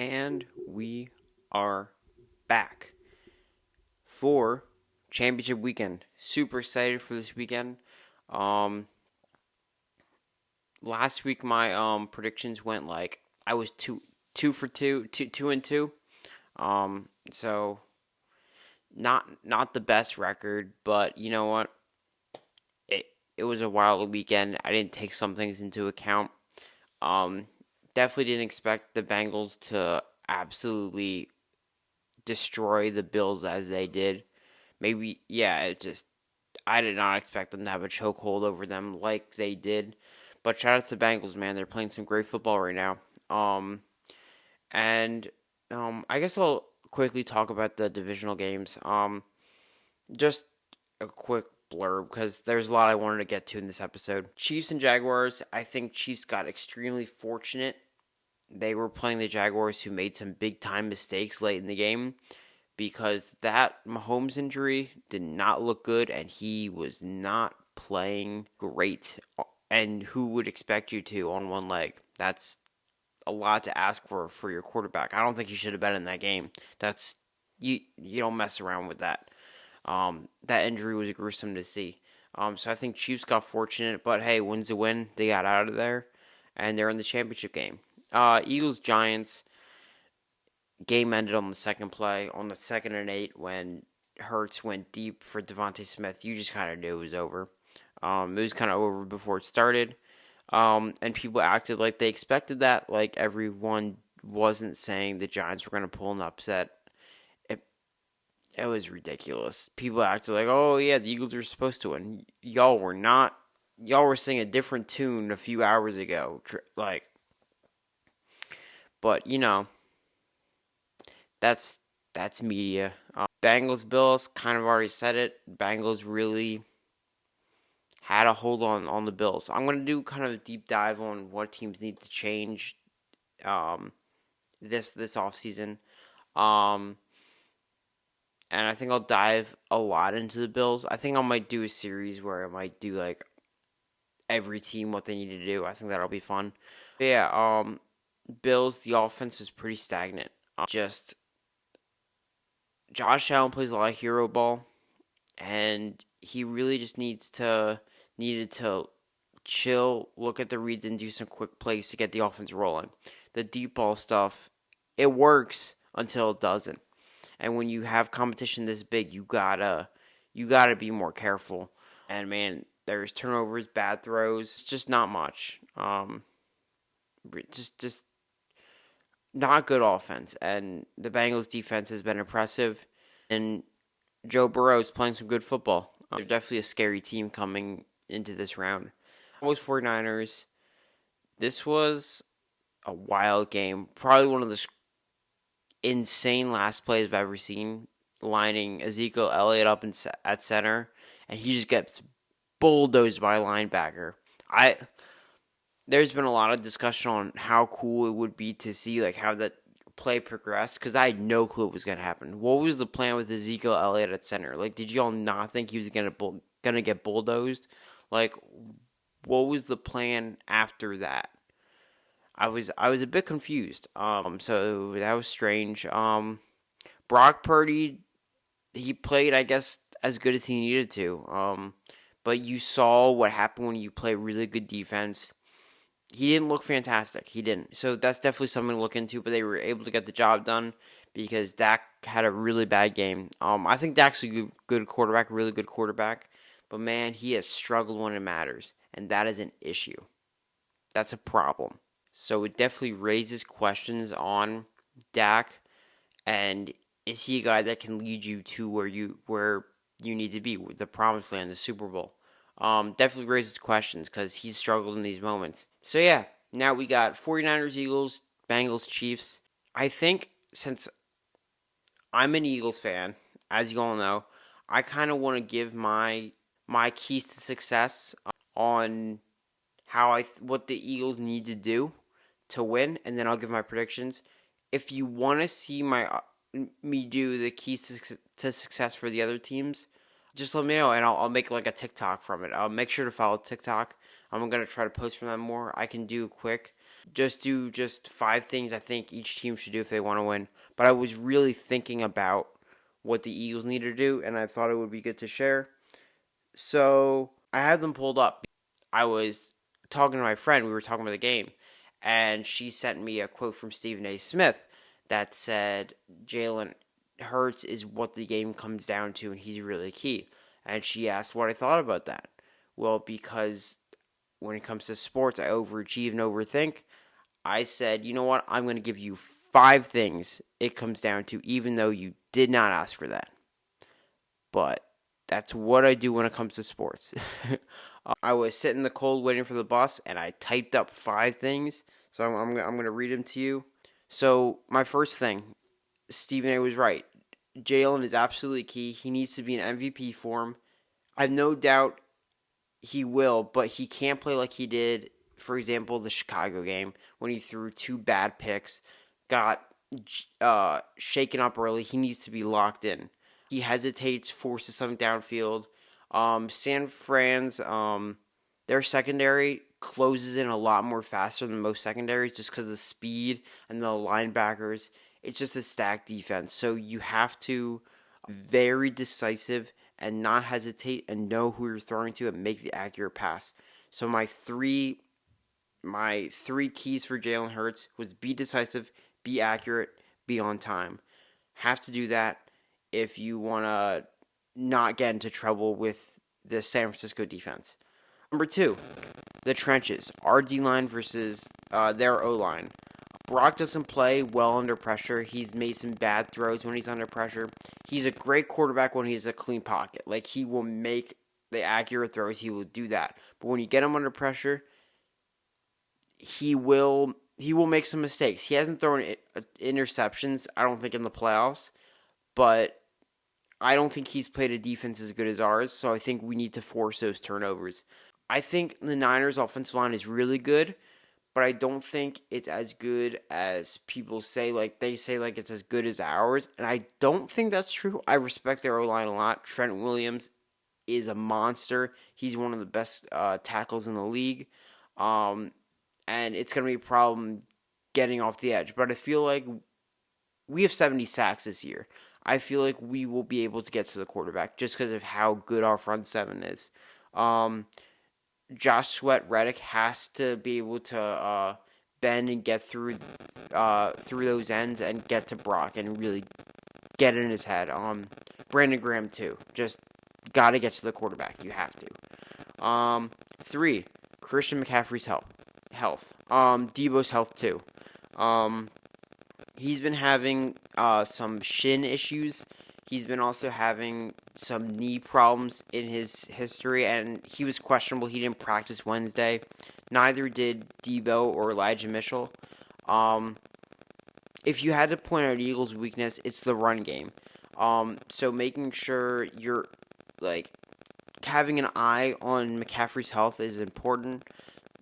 And we are back for championship weekend. Super excited for this weekend. Um, Last week my predictions went like I was two for two and two. So not the best record, but you know what? It it was a wild weekend. I didn't take some things into account. Um, Definitely didn't expect the Bengals to absolutely destroy the Bills as they did. Maybe, yeah, I did not expect them to have a chokehold over them like they did. But shout out to the Bengals, man. They're playing some great football right now. And I guess I'll quickly talk about the divisional games. Just a quick blurb because there's a lot I wanted to get to in this episode. Chiefs and Jaguars. I think Chiefs got extremely fortunate. They were playing the Jaguars, who made some big time mistakes late in the game, because that Mahomes injury did not look good and he was not playing great. And who would expect you to on one leg? That's a lot to ask for your quarterback. I don't think he should have been in that game. That's you don't mess around with that. That injury was gruesome to see. So I think Chiefs got fortunate, but hey, win's a win. They got out of there, and they're in the championship game. Eagles Giants. Game ended on the second play, on the 2nd and 8, when Hurts went deep for Devontae Smith. You just kind of knew it was over. It was kind of over before it started. And people acted like they expected that. Like everyone wasn't saying the Giants were going to pull an upset. It was ridiculous. People acted like, oh yeah, the Eagles are supposed to win. Y'all were not. Y'all were singing a different tune a few hours ago. But that's media. Bengals Bills, kind of already said it. Bengals really had a hold on the Bills. I'm gonna do kind of a deep dive on what teams need to change this offseason. And I think I'll dive a lot into the Bills. I think I might do a series where I might do like every team what they need to do. I think that'll be fun. But yeah, Bills, the offense is pretty stagnant. Just Josh Allen plays a lot of hero ball, and he really just needed to chill, look at the reads, and do some quick plays to get the offense rolling. The deep ball stuff, it works until it doesn't. And when you have competition this big, you gotta be more careful. And man, there's turnovers, bad throws. It's just not much. Just not good offense. And the Bengals defense has been impressive. And Joe Burrow is playing some good football. They're definitely a scary team coming into this round. Cowboys 49ers. This was a wild game. Probably one of the insane last plays I've ever seen. Lining Ezekiel Elliott up at center, and he just gets bulldozed by a linebacker. There's been a lot of discussion on how cool it would be to see like how that play progressed, because I had no clue what was gonna happen. What was the plan with Ezekiel Elliott at center? Like, did y'all not think he was gonna get bulldozed? Like, what was the plan after that? I was a bit confused. So that was strange. Brock Purdy, he played, I guess, as good as he needed to. But you saw what happened when you play really good defense. He didn't look fantastic. He didn't. So that's definitely something to look into. But they were able to get the job done because Dak had a really bad game. I think Dak's a good quarterback, really good quarterback. But man, he has struggled when it matters, and that is an issue. That's a problem. So it definitely raises questions on Dak, and is he a guy that can lead you to where you need to be, the promised land, the Super Bowl? Definitely raises questions because he's struggled in these moments. So yeah, now we got 49ers, Eagles, Bengals, Chiefs. I think since I'm an Eagles fan, as you all know, I kind of want to give my keys to success on what the Eagles need to do to win, and then I'll give my predictions. If you want to see me do the keys to success for the other teams, just let me know, and I'll make like a TikTok from it. I'll make sure to follow TikTok. I'm gonna try to post from that more. I can do quick. Just do just 5 things I think each team should do if they want to win. But I was really thinking about what the Eagles need to do, and I thought it would be good to share. So I have them pulled up. I was talking to my friend. We were talking about the game, and she sent me a quote from Stephen A. Smith that said Jalen Hurts is what the game comes down to, and he's really key. And she asked what I thought about that. Well, because when it comes to sports, I overachieve and overthink. I said, you know what? I'm going to give you 5 things it comes down to, even though you did not ask for that. But that's what I do when it comes to sports. I was sitting in the cold waiting for the bus, and I typed up 5 things. So I'm going to read them to you. So my first thing, Stephen A. was right. Jalen is absolutely key. He needs to be in MVP form. I have no doubt he will, but he can't play like he did, for example, the Chicago game when he threw 2 bad picks, got shaken up early. He needs to be locked in. He hesitates, forces something downfield. San Fran's their secondary closes in a lot more faster than most secondaries just because of the speed and the linebackers. It's just a stacked defense. So you have to very decisive and not hesitate and know who you're throwing to and make the accurate pass. So my three keys for Jalen Hurts was be decisive, be accurate, be on time. Have to do that if you want to not get into trouble with the San Francisco defense. Number 2, the trenches. Our D-line versus their O-line. Brock doesn't play well under pressure. He's made some bad throws when he's under pressure. He's a great quarterback when he's a clean pocket. Like, he will make the accurate throws. He will do that. But when you get him under pressure, he will make some mistakes. He hasn't thrown interceptions, I don't think, in the playoffs. But I don't think he's played a defense as good as ours. So I think we need to force those turnovers. I think the Niners' offensive line is really good, but I don't think it's as good as people say. Like, they say, like, it's as good as ours, and I don't think that's true. I respect their O-line a lot. Trent Williams is a monster. He's one of the best tackles in the league, and it's going to be a problem getting off the edge. But I feel like we have 70 sacks this year. I feel like we will be able to get to the quarterback just because of how good our front seven is. Josh Sweat-Reddick has to be able to bend and get through those ends and get to Brock and really get in his head. Brandon Graham too. Just got to get to the quarterback. You have to. 3, Christian McCaffrey's health. Deebo's health too. He's been having some shin issues. He's been also having some knee problems in his history, and he was questionable. He didn't practice Wednesday. Neither did Deebo or Elijah Mitchell. If you had to point out Eagles' weakness, it's the run game. So making sure you're, like, having an eye on McCaffrey's health is important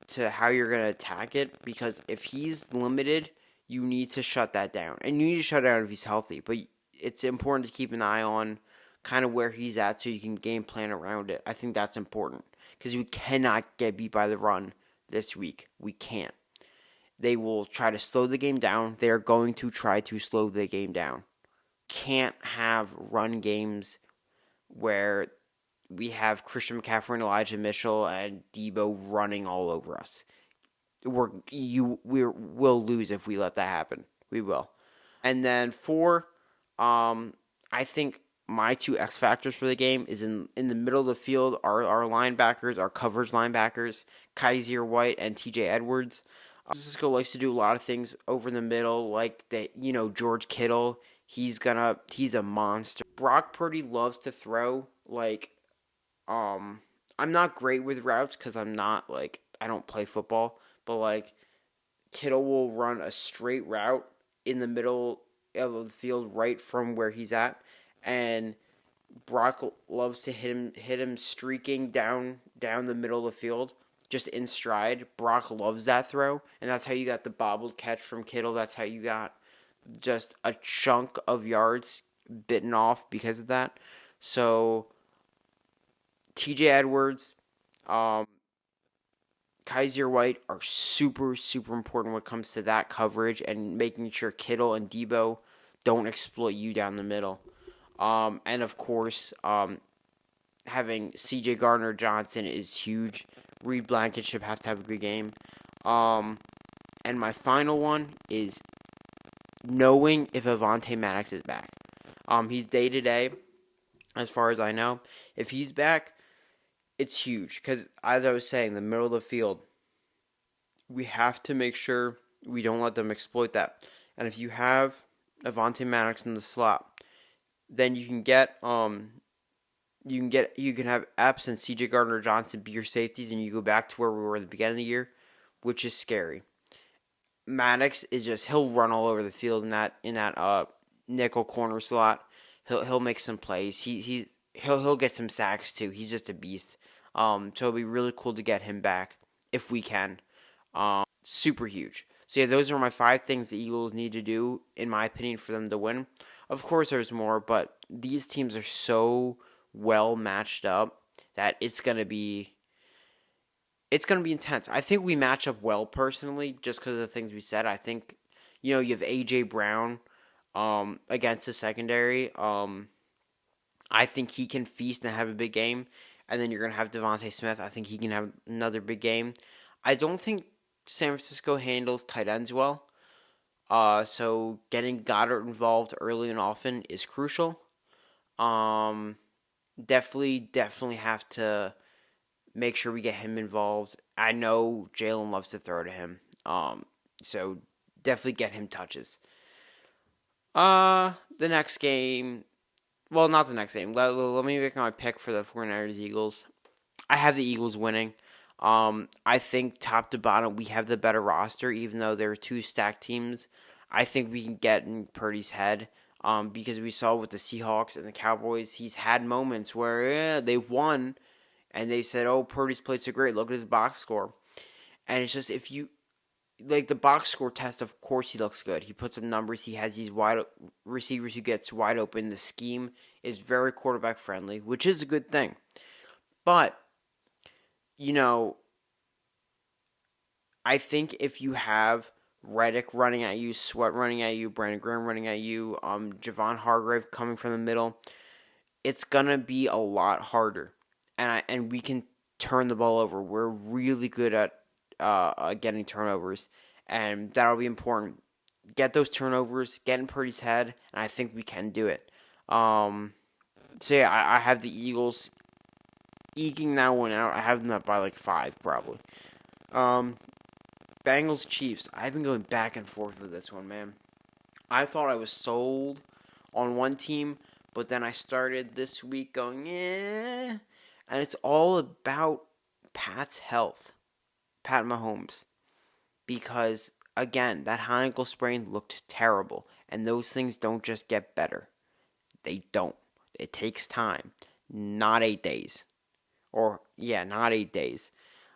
to how you're going to attack it, because if he's limited, you need to shut that down. And you need to shut it down if he's healthy, but it's important to keep an eye on kind of where he's at so you can game plan around it. I think that's important because we cannot get beat by the run this week. We can't. They will try to slow the game down. They're going to try to slow the game down. Can't have run games where we have Christian McCaffrey and Elijah Mitchell and Deebo running all over us. We'll lose if we let that happen. We will. And then 4, I think my 2 X factors for the game is in the middle of the field. Our linebackers, our coverage linebackers, Kaiser White and TJ Edwards. Francisco likes to do a lot of things over the middle, like George Kittle. He's a monster. Brock Purdy loves to throw. I'm not great with routes because I don't play football, but Kittle will run a straight route in the middle of the field right from where he's at, and Brock loves to hit him streaking down the middle of the field, just in stride. Brock loves that throw, and that's how you got the bobbled catch from Kittle. That's how you got just a chunk of yards bitten off because of that. So TJ Edwards, Kaiser White are super, super important when it comes to that coverage and making sure Kittle and Debo don't exploit you down the middle. And of course, having C.J. Gardner-Johnson is huge. Reed Blankenship has to have a good game. And my final one is knowing if Avonte Maddox is back. He's day-to-day, as far as I know. If he's back, it's huge. Because, as I was saying, the middle of the field, we have to make sure we don't let them exploit that. And if you have Avonte Maddox in the slot, then you can have Epps and C.J. Gardner-Johnson be your safeties, and you go back to where we were at the beginning of the year, which is scary. Maddox is he'll run all over the field in that nickel corner slot. He'll make some plays. He'll get some sacks too. He's just a beast. So it'll be really cool to get him back if we can. Super huge. So yeah, those are my 5 things the Eagles need to do, in my opinion, for them to win. Of course, there's more, but these teams are so well matched up that it's gonna be intense. I think we match up well personally, just because of the things we said. I think, you have A.J. Brown against the secondary. I think he can feast and have a big game. And then you're going to have Devontae Smith. I think he can have another big game. I don't think San Francisco handles tight ends well. So getting Goddard involved early and often is crucial. Definitely have to make sure we get him involved. I know Jalen loves to throw to him. So definitely get him touches. The next game, well, not the next game. Let me make my pick for the 49ers Eagles. I have the Eagles winning. I think top to bottom we have the better roster, even though there are 2 stacked teams. I think we can get in Purdy's head. Because we saw with the Seahawks and the Cowboys, he's had moments where they've won, and they said, "Oh, Purdy's played so great. Look at his box score." And it's just, if you like the box score test, of course he looks good. He puts up numbers. He has these wide receivers who gets wide open. The scheme is very quarterback friendly, which is a good thing. But I think if you have Reddick running at you, Sweat running at you, Brandon Graham running at you, Javon Hargrave coming from the middle, it's gonna be a lot harder, and we can turn the ball over. We're really good at getting turnovers, and that'll be important. Get those turnovers, get in Purdy's head, and I think we can do it. So yeah, I have the Eagles eking that one out. I have them up by like 5 probably. Bengals Chiefs. I've been going back and forth with this one, man. I thought I was sold on one team, but then I started this week going, and it's all about Pat's health, Pat Mahomes, because again, that high ankle sprain looked terrible, and those things don't just get better. They don't. It takes time, not 8 days, not 8 days.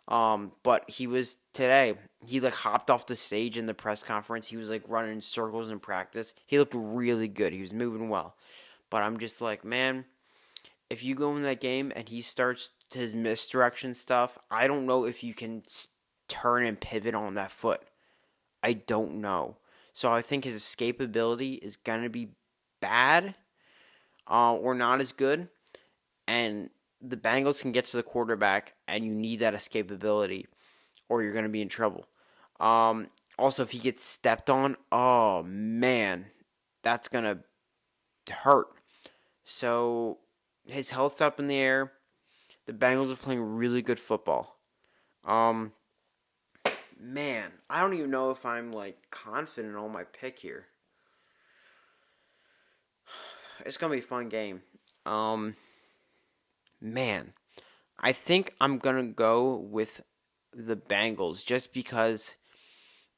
But he was today. He hopped off the stage in the press conference. He was running in circles in practice. He looked really good. He was moving well. But I'm just like, man, if you go in that game and he starts his misdirection stuff, I don't know if you can turn and pivot on that foot. I don't know. So I think his escapability is gonna be bad, or not as good, and the Bengals can get to the quarterback, and you need that escapability, or you're going to be in trouble. Also, if he gets stepped on, oh man, that's going to hurt. So, his health's up in the air. The Bengals are playing really good football. Man, I don't even know if I'm confident on my pick here. It's going to be a fun game. Man, I think I'm going to go with the Bengals just because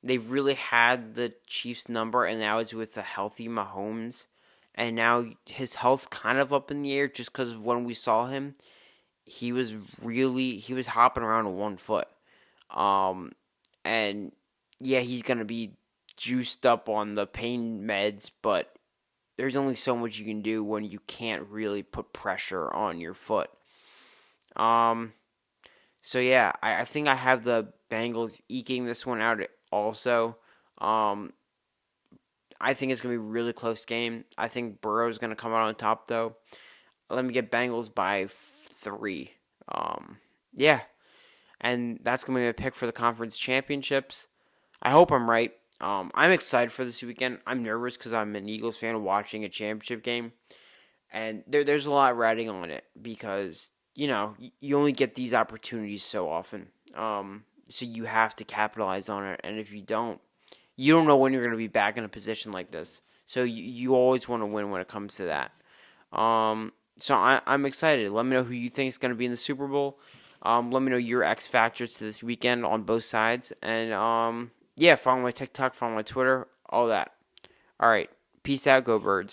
they've really had the Chiefs number, and now it's with a healthy Mahomes. And now his health's kind of up in the air just because of when we saw him. He was hopping around on 1 foot. And yeah, he's going to be juiced up on the pain meds, but there's only so much you can do when you can't really put pressure on your foot. So yeah, I think I have the Bengals eking this one out also. Um, I think it's gonna be a really close game. I think Burrow's gonna come out on top though. Let me get Bengals by 3. Yeah, and that's gonna be my pick for the conference championships. I hope I'm right. I'm excited for this weekend. I'm nervous because I'm an Eagles fan watching a championship game, and there's a lot riding on it because you only get these opportunities so often. So you have to capitalize on it, and if you don't know when you're going to be back in a position like this. So you always want to win when it comes to that. So I'm excited. Let me know who you think is going to be in the Super Bowl. Let me know your X factors to this weekend on both sides, and yeah, follow my TikTok, follow my Twitter, all that. All right, peace out, go Birds.